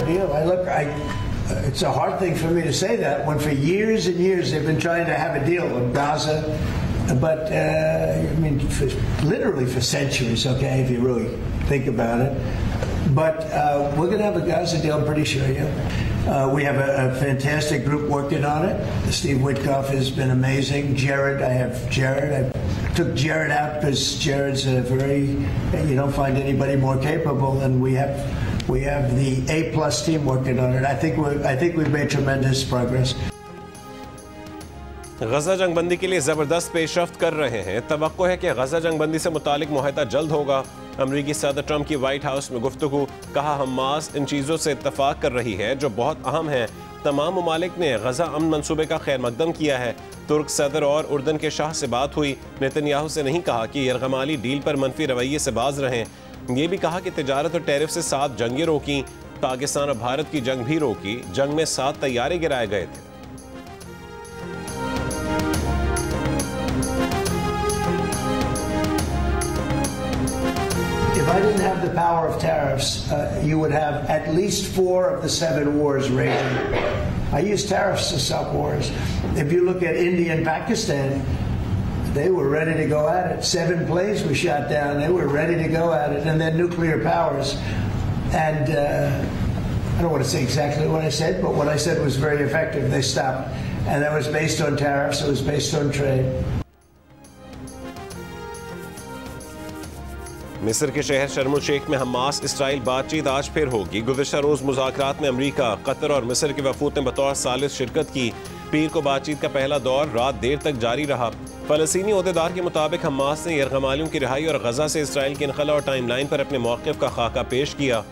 deal. It's a hard thing for me to say that when for years and years they've been trying to have a deal with Gaza, but literally for centuries. Okay, if you really think about it. But we're going to have a Gaza deal. I'm pretty sure. Yeah. We have a fantastic group working on it. Steve Witkoff has been amazing. Jared, I have Jared. I took Jared out because Jared's you don't find anybody more capable, and we have the A+ team working on it. I think we've made tremendous progress. गजा जंगबंदी के लिए जबरदस्त पेशरफ्त कर रहे हैं। तवक्को है कि गजा जंगबंदी से मुतालिक मुआहदा जल्द होगा। अमरीकी सदर ट्रंप की व्हाइट हाउस में गुफ्तगू, कहा हमास इन चीज़ों से इत्तफाक कर रही है जो बहुत अहम है। तमाम ममालिक ने गजा अमन मंसूबे का खैर मकदम किया है। तुर्क सदर और उर्दन के शाह से बात हुई। नेतन्याहू से नहीं कहा कि यरगमाली डील पर मनफी रवैये से बाज रहें। ये भी कहा कि तिजारत और टैरिफ से 7 जंगें रोकी। पाकिस्तान और भारत की जंग भी रोकी। जंग में 7 तैयारे गिराए गए थे। If I didn't have the power of tariffs, you would have at least 4 of the 7 wars raging. I use tariffs to stop wars. If you look at India and Pakistan, they were ready to go at it. 7 planes were shot down. They were ready to go at it. And then nuclear powers. And I don't want to say exactly what I said, but what I said was very effective. They stopped. And that was based on tariffs. It was based on trade. मिस्र के शहर शर्म शेख में Hamas Israel बातचीत आज फिर होगी। गुज़िश्ता रोज़ मुज़ाकरात में अमरीका, कतर और मिस्र के वफूद ने बतौर सालिस शिरकत की। पीर को बातचीत का पहला दौर रात देर तक जारी रहा। फ़लस्तीनी ओहदेदार के मुताबिक हमास ने यरगमालियों की रिहाई और गजा से इसराइल के इनखला और टाइमलाइन पर अपने मौक़िफ़ का खाका पेश किया।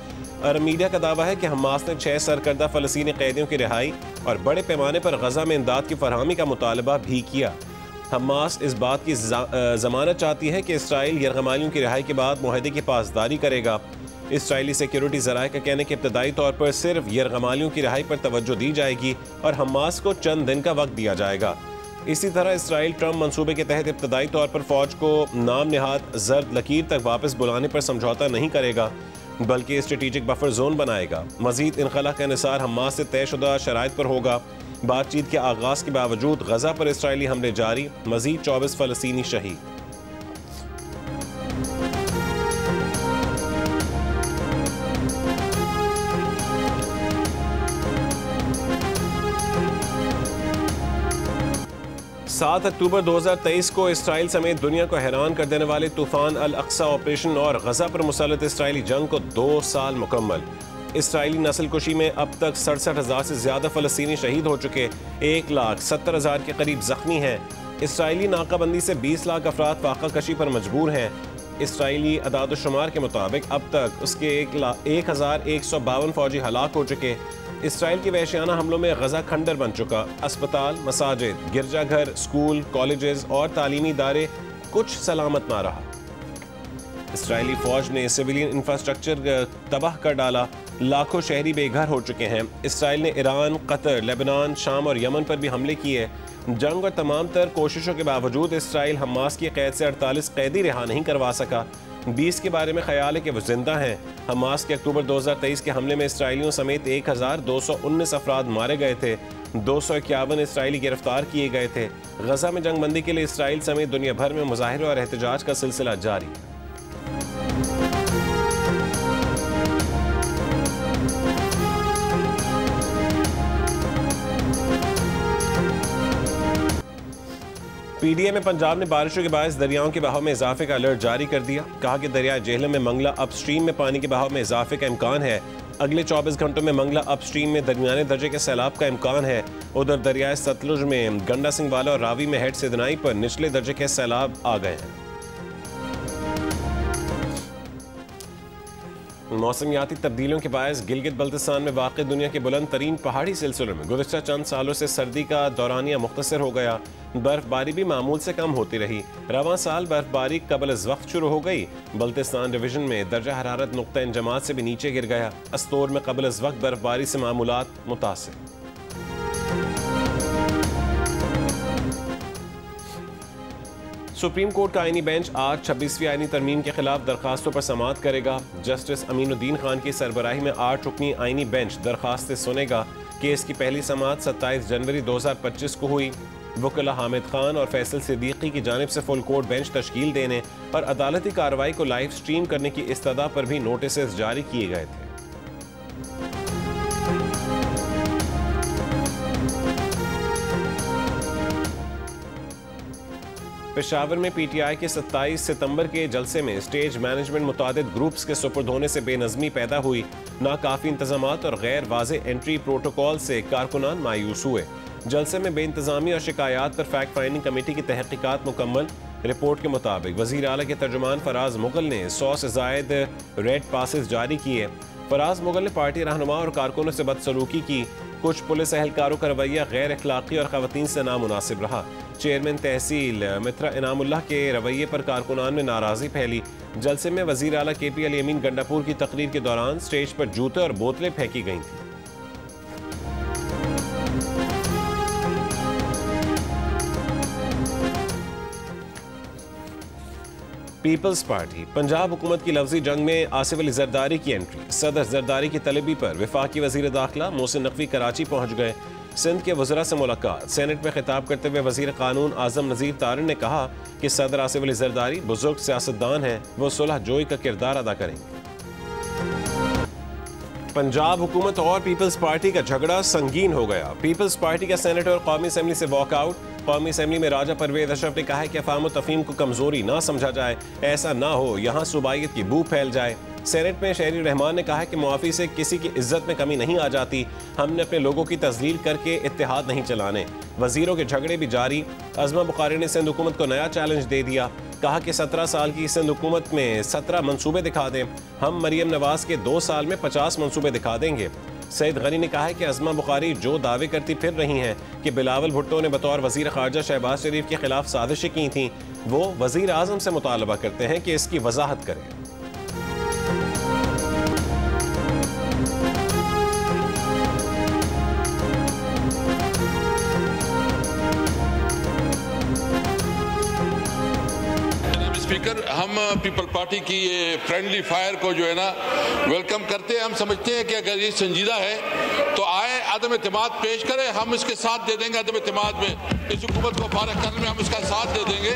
अरब मीडिया का दावा है कि हमास ने 6 सरकर्दा फ़लस्तीनी कैदियों की रिहाई और बड़े पैमाने पर गजा में इमदाद की फरहमी का मुतालबा भी किया। हमास इस बात की ज़मानत चाहती है कि इसराइल यरगमालियों की रिहाई के बाद मुआहदे की पासदारी करेगा। इसराइली सिक्योरिटी ज़राए का कहने के इब्तदाई तौर पर सिर्फ यरगमालियों की रिहाई पर तवज्जो दी जाएगी और हमास को चंद दिन का वक्त दिया जाएगा। इसी तरह इसराइल ट्रंप मंसूबे के तहत इब्तदाई तौर पर फ़ौज को नाम निहाद जर्द लकीर तक वापस बुलाने पर समझौता नहीं करेगा, बल्कि स्ट्रेटेजिक बफर जोन बनाएगा। मज़ीद इनखला का निसार हमास से तयशुदा शराइत पर होगा। बातचीत के आगाज़ के बावजूद गजा पर इसराइली हमले जारी। मज़ीद 24 फ़लस्तीनी शहीद। सात अक्टूबर 2023 को इसराइल समेत दुनिया को हैरान कर देने वाले तूफान अल अक्सा ऑपरेशन और गजा पर मुसल्लत इसराइली जंग को 2 साल मुकम्मल। इसराइली नस्लकुशी में अब तक 67,000 से ज़्यादा फ़लस्तीनी शहीद हो चुके, 1,70,000 के करीब ज़ख्मी हैं। इसराइली नाकाबंदी से 20 लाख अफराद फाका कशी पर मजबूर हैं। इसराइली अदाद-ओ-शुमार के मुताबिक अब तक उसके 1,152 फ़ौजी हलाक हो चुके। इसराइल के वहशियाना हमलों में गजा खंडर बन चुका। अस्पताल, मसाजिद, गिरजाघर, स्कूल, कॉलेजेस और तालीमी इदारे कुछ सलामत ना रहा। इसराइली फ़ौज ने सिविलियन इंफ्रास्ट्रक्चर तबाह कर डाला। लाखों शहरी बेघर हो चुके हैं। इसराइल ने ईरान, कतर, लेबनान, शाम और यमन पर भी हमले किए। जंग और तमाम तर कोशिशों के बावजूद इसराइल हमास की कैद से 48 कैदी रिहा नहीं करवा सका। 20 के बारे में ख्याल है कि वो जिंदा हैं। हमास के अक्टूबर 2023 के हमले में इसराइलियों समेत 1,219 अफराद मारे गए थे। 251 इसराइली गिरफ्तार किए गए थे। गजा में जंगबंदी के लिए इसराइल समेत दुनिया भर में मुजाहिरे और एहतजाज का सिलसिला जारी है। पीडीए में पंजाब ने बारिशों के बायस दरियाओं के बहाव में इजाफे का अलर्ट जारी कर दिया। कहा कि दरिया जेहलम में मंगला अपस्ट्रीम में पानी के बहाव में इजाफे का इम्कान है। अगले 24 घंटों में मंगला अपस्ट्रीम में दरमियाने दर्जे के सैलाब का इम्कान है। उधर दरियाए सतलुज में गंडा सिंहवाला और रावी में हेड सिदनाई पर निचले दर्जे के सैलाब आ गए हैं। मौसमियाती तब्दीलियों के बायस गिलगित बल्तिस्तान में वाक़ दुनिया के बुलंद तरीन पहाड़ी सिलसिलों में गुज़िश्ता चंद सालों से सर्दी का दौरानिया मुख्तसर हो गया। बर्फबारी भी मामूल से कम होती रही। रवां साल बर्फबारी कबल अज़ वक्त शुरू हो गई। बल्तिस्तान डिवीजन में दर्जा हरारत नुक्ता इंजमात से भी नीचे गिर गया। अस्तोर में कबल अज़ वक्त बर्फबारी से मामूलात मुतासिर। सुप्रीम कोर्ट का आईनी बेंच आज 26वीं आईनी तरमीम के खिलाफ दरखास्तों पर समाअत करेगा। जस्टिस अमीनुद्दीन खान की सरबराही में 8 रुकनी आईनी बेंच दरखास्तें सुनेगा। केस की पहली समाअत 27 जनवरी 2025 को हुई। वकील हामिद खान और फैसल सिद्दीकी की जानिब से फुल कोर्ट बेंच तश्कील देने और अदालती कार्रवाई को लाइव स्ट्रीम करने की इस्तदा पर भी नोटिस जारी किए गए थे। पेशावर में पीटीआई के 27 सितंबर के जलसे में स्टेज मैनेजमेंट मुतादिद ग्रुप्स के सुपुर्द होने से बेनज़मी पैदा हुई। नाकाफी इंतजामात और गैर वाज़े एंट्री प्रोटोकॉल से कारकुनान मायूस हुए। जलसे में बेइंतजामी और शिकायत पर फैक्ट फाइंडिंग कमेटी की तहकीकात मुकम्मल। रिपोर्ट के मुताबिक वज़ीर आला के तर्जुमान फराज मुगल ने 100 से ज़ायद रेड पासेस जारी किए। फराज मुगल ने पार्टी रहनुमा और कारकुनों से बदसलूकी की। कुछ पुलिस एहलकारों का रवैया गैर अखलाकी और खवातीन से नामुनासिब रहा। चेयरमैन तहसील मित्रा इनामुल्लाह के रवैये पर कारकुनान में नाराज़गी फैली। जलसे में वज़ीर आला KP अली अमीन गंडापुर की तकरीर के दौरान स्टेज पर जूते और बोतलें फेंकी गई थी। पीपल्स पार्टी पंजाब हुकूमत की लफ्जी जंग में आसिफ अली जरदारी की एंट्री। सदर जरदारी की तलबी पर वफाकी वज़ीर दाखिला मोहसिन नकवी कराची पहुंच गए। सिंध के वज़रा से मुलाकात। सेनेट में खिताब करते हुए वज़ीर कानून आज़म नज़ीर तारिन ने कहा कि सदर आसिफ अली जरदारी बुजुर्ग सियासतदान हैं, वो सुलह जोई का किरदार अदा करेंगे। पंजाब हुकूमत और पीपल्स पार्टी का झगड़ा संगीन हो गया। पीपल्स पार्टी का सेनेटर कौमी असम्बली से वॉकआउट। कौमी असम्बली में राजा परवेज अशरफ ने कहा है कि अफ़ाम तफ़हीम को कमजोरी ना समझा जाए, ऐसा ना हो यहाँ सूबाइयत की बू फैल जाए। सेनेट में शहरी रहमान ने कहा है कि मुआफ़ी से किसी की इज्जत में कमी नहीं आ जाती, हमने अपने लोगों की तज़लील करके इत्तेहाद नहीं चलाने। वज़ीरों के झगड़े भी जारी। अज़मा बुखारी ने सिंध हुकूमत को नया चैलेंज दे दिया। कहा कि 17 साल की सिंध हुकूमत में 17 मनसूबे दिखा दें, हम मरियम नवाज के 2 साल में 50 मनसूबे दिखा देंगे। सईद गनी ने कहा है कि अज़मा बुखारी जो दावे करती फिर रही हैं कि बिलावल भुट्टो ने बतौर वज़ीर ख़ारजा शहबाज शरीफ के खिलाफ साजिशें की थीं, वो वज़ीर आज़म से मुतालबा करते हैं कि इसकी वजाहत करें। स्पीकर, हम पीपल पार्टी की ये फ्रेंडली फायर को जो है ना वेलकम करते हैं। हम समझते हैं कि अगर ये संजीदा है तो आए, अदम एतमाद पेश करें, हम इसके साथ दे देंगे। अदम एतमाद में इस हुकूमत को फारग करने में हम इसका साथ दे देंगे।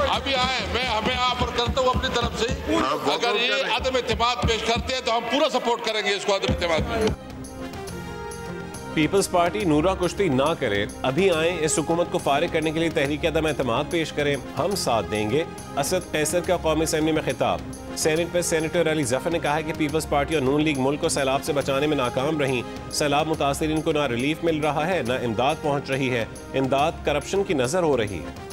अभी आए, मैं हमें ऑफर करता हूँ अपनी तरफ से, अगर ये अदम एतमाद पेश करते हैं तो हम पूरा सपोर्ट करेंगे इसको अदम एतमाद में। पीपल्स पार्टी नूरा कुश्ती ना करे, अभी आए, इस हुकूमत को फारिग करने के लिए तहरीक अदम एतमाद पेश करें, हम साथ देंगे। असद कैसर का कौमी असम्बली में खिताब। सेनेट में सेनेटर अली जफर ने कहा है कि पीपल्स पार्टी और नून लीग मुल्क को सैलाब से बचाने में नाकाम रही। सैलाब मुतासिरीन को ना रिलीफ मिल रहा है, ना इमदाद पहुंच रही है। इमदाद करप्शन की नजर हो रही है।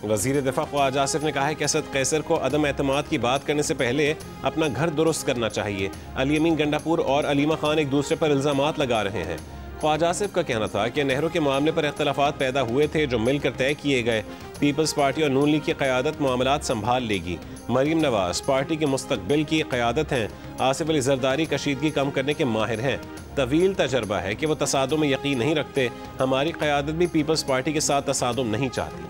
वज़ीर दिफा ख्वाजा आसिफ ने कहा है कि असद कैसर को अदम एतमाद की बात करने से पहले अपना घर दुरुस्त करना चाहिए। अली अमीन गंडापुर और अलीमा खान एक दूसरे पर इल्ज़ामात लगा रहे हैं। ख्वाजा आसिफ का कहना था कि नेहरू के मामले पर इख्तलाफात पैदा हुए थे जो मिलकर तय किए गए। पीपल्स पार्टी और नून लीग की क़यादत मामलात संभाल लेगी। मरियम नवाज पार्टी के मुस्तकबिल की क़यादत हैं। आसिफ अली जरदारी कशीदगी कम करने के माहिर हैं। तवील तजर्बा है कि वो तसादुम में यकीन नहीं रखते। हमारी क़यादत भी पीपल्स पार्टी के साथ तसादुम नहीं चाहती।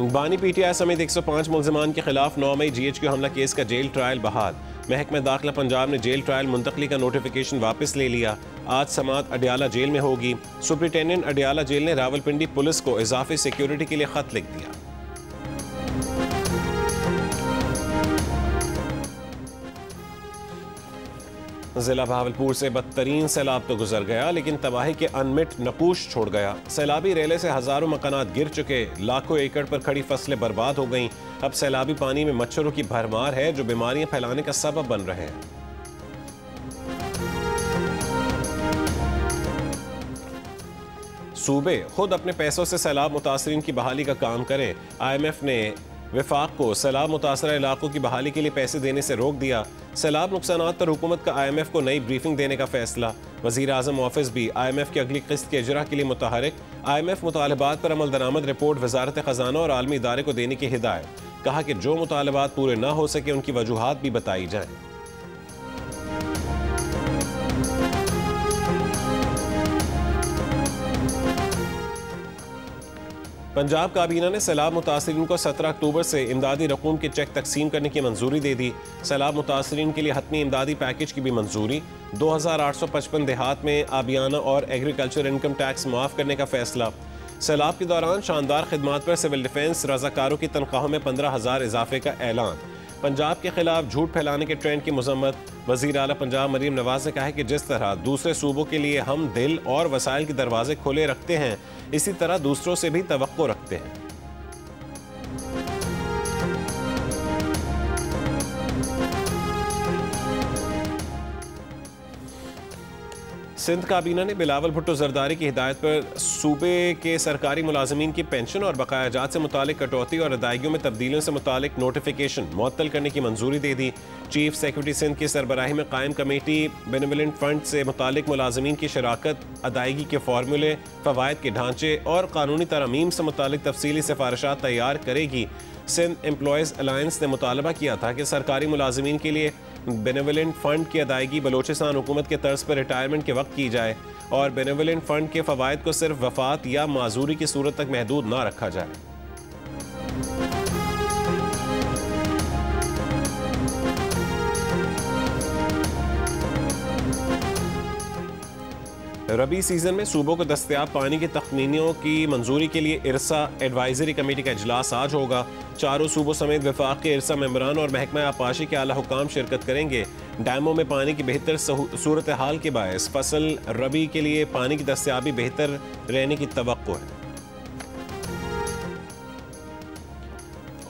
बानी PTI समेत 105 मुल्ज़िमान के खिलाफ 9 मई GHQ हमला केस का जेल ट्रायल बहाल। महकमा दाखिला पंजाब ने जेल ट्रायल मुंतकली का नोटिफिकेशन वापस ले लिया। आज समाअत अडियाला जेल में होगी। सुप्रिंटेंडेंट अडियाला जेल ने रावलपिंडी पुलिस को इजाफी सिक्योरिटी के लिए खत लिख दिया। जिला बहावलपुर से बदतरीन सैलाब तो गुजर गया, लेकिन तबाही के अनमिट नकूश छोड़ गया। सैलाबी रेले से हजारों मकानात गिर चुके, लाखों एकड़ पर खड़ी फसलें बर्बाद हो गईं। अब सैलाबी पानी में मच्छरों की भरमार है जो बीमारियां फैलाने का सबब बन रहे हैं। सूबे खुद अपने पैसों से सैलाब मुतासरीन की बहाली का काम करें। IMF ने वफाक को सैलाब मुतासरा इलाकों की बहाली के लिए पैसे देने से रोक दिया। सैलाब नुकसानात पर हुकूमत का IMF को नई ब्रीफिंग देने का फैसला। वज़ीर आज़म ऑफिस भी IMF की अगली किस्त के इजरा के लिए मुतहरिक। IMF मुतालबात पर अमल दरामद रिपोर्ट वजारत ख़जाना और आलमी इदारे को देने की हिदायत। कहा कि जो मुतालबात पूरे ना हो सके उनकी वजूहात भी बताई जाएं। पंजाब काबीना ने सैलाब मुतासरीन को 17 अक्टूबर से इमदादी रकूम के चेक तकसीम करने की मंजूरी दे दी। सैलाब मुतासरीन के लिए हतमी इमदादी पैकेज की भी मंजूरी। 2855 देहात में आबियाना और एग्रीकल्चर इनकम टैक्स माफ़ करने का फैसला। सैलाब के दौरान शानदार खिदमात पर सिविल डिफेंस रज़ाकारों की तनख्वाहों में 15,000 इजाफे का ऐलान। पंजाब के खिलाफ झूठ फैलाने के ट्रेंड की मजम्मत। वज़ीर आला पंजाब मरीम नवाज ने कहा है कि जिस तरह दूसरे सूबों के लिए हम दिल और वसाइल के दरवाजे खुले रखते हैं, इसी तरह दूसरों से भी तवक्को रखते हैं। सिंध काबीना ने बिलावल भुट्टो जरदारी की हिदायत पर सूबे के सरकारी मुलाजमीन की पेंशन और बकायाजात से मुतालिक कटौती और अदायगियों में तब्दीलियों से मुतालिक नोटिफिकेशन मुअत्तल करने की मंजूरी दे दी। चीफ सेक्रेटरी सिंध की सरबराही में कायम कमेटी बेनिवोलेंट फंड से मुतालिक मुलाजमीन की शराकत, अदायगी के फार्मूले, फवायद के ढांचे और कानूनी तरमीम से मुतालिक तफसीली सिफारिशात तैयार करेगी। सिंध एम्प्लॉयज़ अलायंस ने मुतालबा किया था कि सरकारी मुलाजमीन के लिए बेनिवोलेंट फ़ंड की अदायगी बलोचिस्तान हुकूमत के तर्ज पर रिटायरमेंट के वक्त की जाए और बेनिवोलेंट फ़ंड के फ़वायद को सिर्फ वफ़ात या माजूरी की सूरत तक महदूद ना रखा जाए। रबी सीजन में सूबों को दस्तयाब पानी की तखमीनियों की मंजूरी के लिए इरसा एडवाइजरी कमेटी का इजलास आज होगा। चारों सूबों समेत वफाक के इरसा मेंबरान और महकमा आपाशी के आला हुकाम शिरकत करेंगे। डैमों में पानी की बेहतर सूरत हाल के बायस फसल रबी के लिए पानी की दस्तयाबी बेहतर रहने की तवक्को है।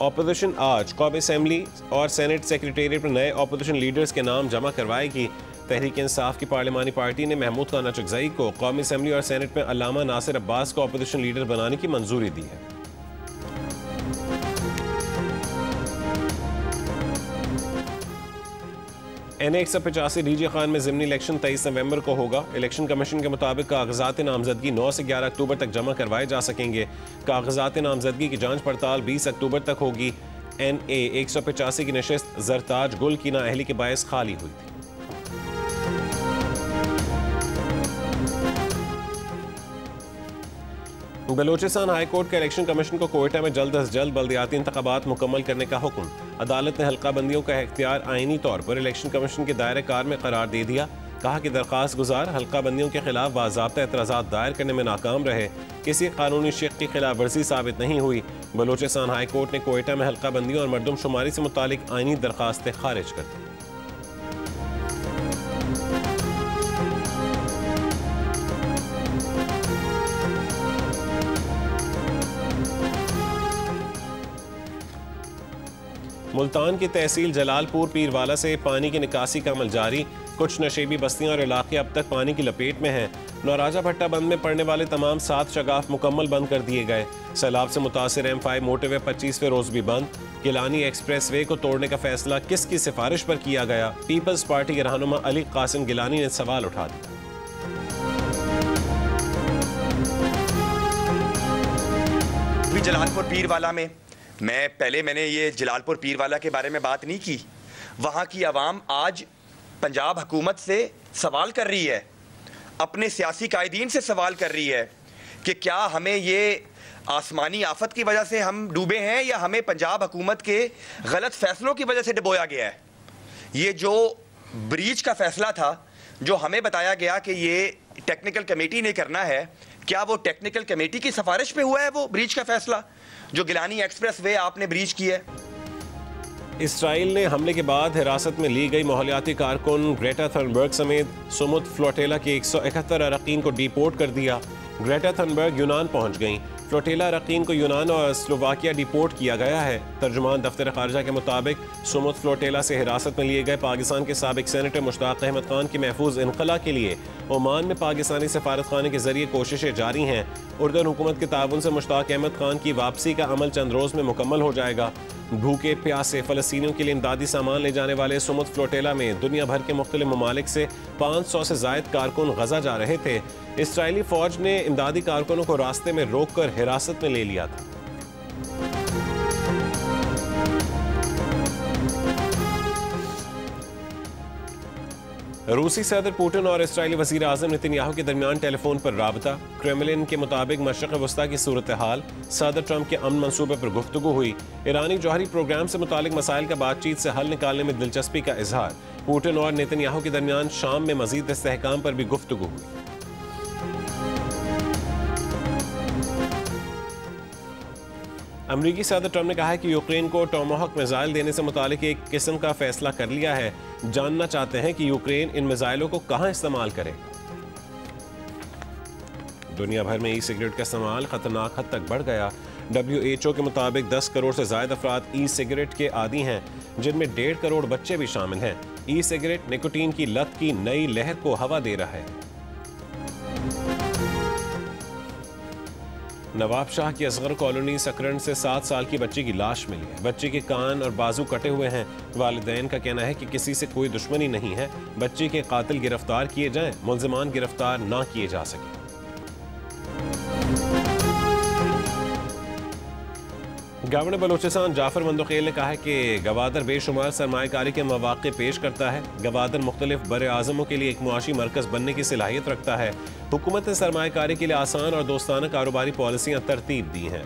अपोजिशन आज कौमी असेंबली और सेनेट सेक्रेटेरिएट पर नए अपोजिशन लीडर्स के नाम जमा करवाएगी। तहरीक इंसाफ की पार्लिमानी पार्टी ने महमूद खान अचकज़ई को कौमी असेंबली और सेनेट में अल्लामा नासिर अब्बास को अपोजिशन लीडर बनाने की मंजूरी दी है। NA 185 डीजे खान में ज़िमनी इलेक्शन 23 नवंबर को होगा। इलेक्शन कमीशन के मुताबिक कागजात नामजदगी 9 से 11 अक्टूबर तक जमा करवाए जा सकेंगे। कागजात नामजदगी की जांच पड़ताल 20 अक्टूबर तक होगी। NA 185 की नशिस्त जरताज गुल की नाअहली के बायस खाली हुई थी। बलोचिस्तान हाई कोर्ट का इलेक्शन कमीशन को कोयटा में जल्द अज जल्द बल्दियाती इंतखाबात मुकम्मल करने का हुक्म। अदालत ने हल्का बंदियों का इख्तियार आईनी तौर पर इलेक्शन कमीशन के दायरे कार में करार दे दिया। कहा कि दरख्वास्त गुजार हल्का बंदियों के खिलाफ बाज़ाब्ता एतराज़ात दायर करने में नाकाम रहे, किसी कानूनी शिक की खिलाफ वर्जी साबित नहीं हुई। बलोचिस्तान हाई कोर्ट ने कोयटा में हल्का बंदियों और मरदमशुमारी से मुतालिक आईनी दरख्वास्तें खारिज कर दी। मुल्तान की तहसील जलालपुर पीरवाला से पानी की निकासी का अमल जारी। कुछ नशेबी बस्तियां और इलाके अब तक पानी की लपेट में हैं। नौराजा भट्टा बंद में पड़ने वाले तमाम 7 शगाफ मुकम्मल बंद कर दिए गए। सैलाब से मुतासिर M5 मोटरवे 25वें रोज भी बंद। गिलानी एक्सप्रेस वे को तोड़ने का फैसला किसकी सिफारिश पर किया गया? पीपल्स पार्टी के रहनुमा अली कासिम गिलानी ने सवाल उठा दिया। जलालपुर पीरवाला में मैंने ये जलालपुर पीरवाला के बारे में बात नहीं की। वहाँ की आवाम आज पंजाब हुकूमत से सवाल कर रही है, अपने सियासी कायदीन से सवाल कर रही है कि क्या हमें ये आसमानी आफत की वजह से हम डूबे हैं या हमें पंजाब हुकूमत के गलत फैसलों की वजह से डुबोया गया है। ये जो ब्रीच का फैसला था, जो हमें बताया गया कि ये टेक्निकल कमेटी ने करना है, क्या वो टेक्निकल कमेटी की सिफारिश पे हुआ है वो ब्रीच का फैसला जो गिलानी एक्सप्रेस वे आपने ब्रीच की है? इसराइल ने हमले के बाद हिरासत में ली गई माहौलियाती कारकुन ग्रेटा थनबर्ग समेत सुमुद फ्लोटेला के 171 अरकान को डिपोर्ट कर दिया। ग्रेटा थनबर्ग यूनान पहुंच गईं। फ्लोटेला अरकान को यूनान और स्लोवाकिया डिपोर्ट किया गया है। तर्जुमान दफ्तर खारजा के मुताबिक सुमुद फ्लोटेला से हिरासत में लिए गए पाकिस्तान के साबिक सेनेटर मुश्ताक अहमद खान की महफूज इनखला के लिए ओमान में पाकिस्तानी सफारत खाने के जरिए कोशिशें जारी हैं। उर्दन हुकूमत के ताउन से मुश्ताक अहमद खान की वापसी का अमल चंद रोज़ में मुकम्मल हो जाएगा। भूखे प्यासे फ़लस्तीनियों के लिए इमदादी सामान ले जाने वाले सुमुद फ्लोटेला में दुनिया भर के मुख्तलिफ ममालिक से 500 से ज़ायद कारकुन गजा जा रहे थे। इसराइली फ़ौज ने इमदादी कारकुनों को रास्ते में रोक कर हिरासत में ले लिया था। रूसी सदर पुतिन और इसराइली वज़ीर आज़म नेतन्याहू के दरमियान टेलीफोन पर राबता। क्रेमलिन के मुताबिक मशरक़ वस्ता की सूरत हाल, सदर ट्रंप के अमन मंसूबे पर गुफ्तगू हुई। ईरानी जौहरी प्रोग्राम से मुतालिक मसाइल का बातचीत से हल निकालने में दिलचस्पी का इजहार। पुतिन और नेतन्याहू के दरमियान शाम में मजीद इस्तेहकाम पर भी गुफ्तगू हुई। अमरीकी सदर ट्रंप ने कहा है कि यूक्रेन को टोमाहॉक मिसाइल देने से मुतालिक एक किस्म का फैसला कर लिया है। जानना चाहते हैं कि यूक्रेन इन मिसाइलों को कहां इस्तेमाल करे। दुनिया भर में ई सिगरेट का इस्तेमाल खतरनाक हद तक बढ़ गया। WHO के मुताबिक 10 करोड़ से ज्यादा अफराद ई सिगरेट के आदी हैं, जिनमें 1.5 करोड़ बच्चे भी शामिल हैं। ई सिगरेट निकोटीन की लत की नई लहर को हवा दे रहा है। नवाब शाह की असगर कॉलोनी सकरन से 7 साल की बच्ची की लाश मिली है। बच्ची के कान और बाजू कटे हुए हैं। वालिदैन का कहना है कि किसी से कोई दुश्मनी नहीं है। बच्ची के कातिल गिरफ्तार किए जाएं, मुल्जिमान गिरफ्तार ना किए जा सके। गवर्नर बलोचिस्तान जाफर मंदोखेल ने कहा है कि गवादर बेशुमार सरमायाकारी के मौक़े पेश करता है। गवादर मुख्तलिफ बर आज़मों के लिए एक मुआशी मरकज़ बनने की सलाहियत रखता है। हुकूमत ने सरमायाकारी के लिए आसान और दोस्ताना कारोबारी पॉलिसियाँ तरतीब दी हैं।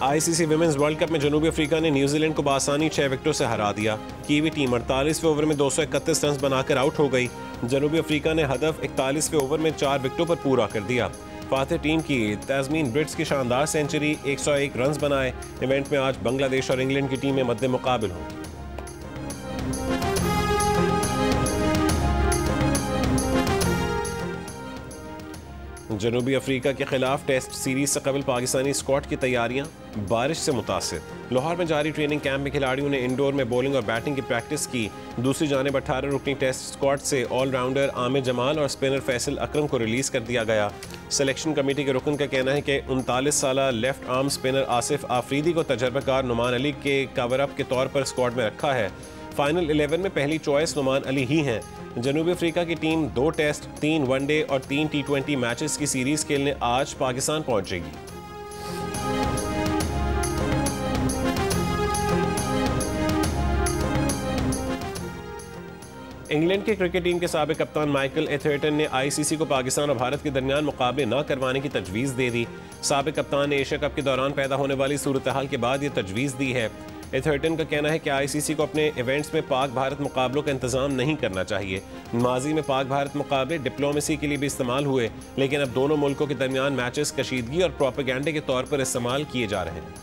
ICC विमेंस वर्ल्ड कप में जनूबी अफ्रीका ने न्यूजीलैंड को बआसानी 6 विकेटों से हरा दिया। कीवी टीम 48वें ओवर में 231 रन बनाकर आउट हो गई। जनूबी अफ्रीका ने हदफ 41वें ओवर में 4 विकेटों पर पूरा कर दिया। फातिह टीम की तज़मीन ब्रिट्स की शानदार सेंचुरी, 101 रन बनाए। इवेंट में आज बांग्लादेश और इंग्लैंड की टीमें मद्दे मुकाबिल होंगी। जनूबी अफ्रीका के खिलाफ टेस्ट सीरीज से कबल पाकिस्तानी स्क्वाड की तैयारियां बारिश से मुतासिर। लाहौर में जारी ट्रेनिंग कैंप में खिलाड़ियों ने इंडोर में बॉलिंग और बैटिंग की प्रैक्टिस की। दूसरी जानिब 18 रुकनी टेस्ट स्क्वाड से ऑलराउंडर आमिर जमाल और स्पिनर फैसल अकरम को रिलीज कर दिया गया। सिलेक्शन कमेटी के रुकन का कहना है कि 39 साला left arm spinner Asif Afridi को तजर्बाकार नुमान अली के कवर अप के तौर पर स्क्वाड में रखा है। फाइनल 11 में पहली चॉइस नुमान अली ही हैं। जनूबी अफ्रीका की टीम 2 टेस्ट, 3 वनडे और 3 T20 मैचेस की सीरीज खेलने आज पाकिस्तान पहुंचेगी। इंग्लैंड की क्रिकेट टीम के साबिक कप्तान माइकल एथर्टन ने ICC को पाकिस्तान और भारत के दरमियान मुकाबले न करवाने की तजवीज़ दे दी। साबिक कप्तान ने एशिया कप के दौरान पैदा होने वाली सूरत हाल के बाद ये तजवीज़ दी है। एथर्टन का कहना है कि ICC को अपने इवेंट्स में पाक भारत मुकाबलों का इंतजाम नहीं करना चाहिए। माजी में पाक भारत मुकाबले डिप्लोमेसी के लिए भी इस्तेमाल हुए, लेकिन अब दोनों मुल्कों के दरमियान मैचेस कशीदगी और प्रोपेगेंडे के तौर पर इस्तेमाल किए जा रहे हैं।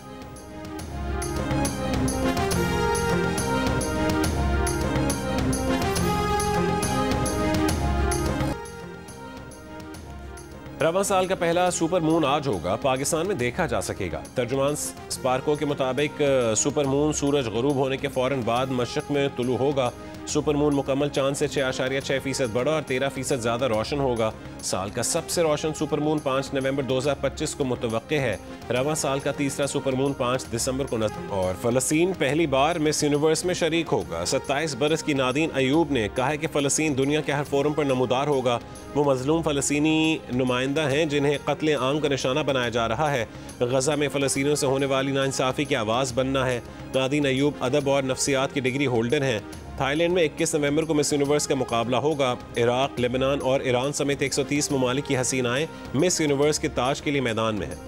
रवां साल का पहला सुपर मून आज होगा, पाकिस्तान में देखा जा सकेगा। तर्जुमान स्पार्को के मुताबिक सुपर मून सूरज गरूब होने के फौरन बाद मशरक में तुलू होगा। सुपर मून मुकम्मल चांद से 6.6% बड़ा और 13% ज़्यादा रोशन होगा। साल का सबसे रोशन सुपर मून 5 नवंबर 2025 को मुतवक्के है। रवां साल का तीसरा सुपर मून 5 दिसंबर को और फ़लस्तीन पहली बार मिस यूनिवर्स में शरीक होगा। 27 बरस की नादीन अयूब ने कहा है कि फ़लस्तीन दुनिया के हर फोरम पर नमूदार होगा। वो मजलूम फ़लस्तीनी नुमाइंदा हैं जिन्हें कत्ले आम का निशाना बनाया जा रहा है। गजा में फ़लस्तीनियों से होने वाली नाइंसाफ़ी की आवाज़ बनना है। नादीन अयूब अदब और नफ्सियात की डिग्री होल्डर हैं। थाईलैंड में 21 नवंबर को मिस यूनिवर्स का मुकाबला होगा। इराक, लेबनान और ईरान समेत 130 ममालिक की हसीनाएं मिस यूनिवर्स के ताज के लिए मैदान में हैं।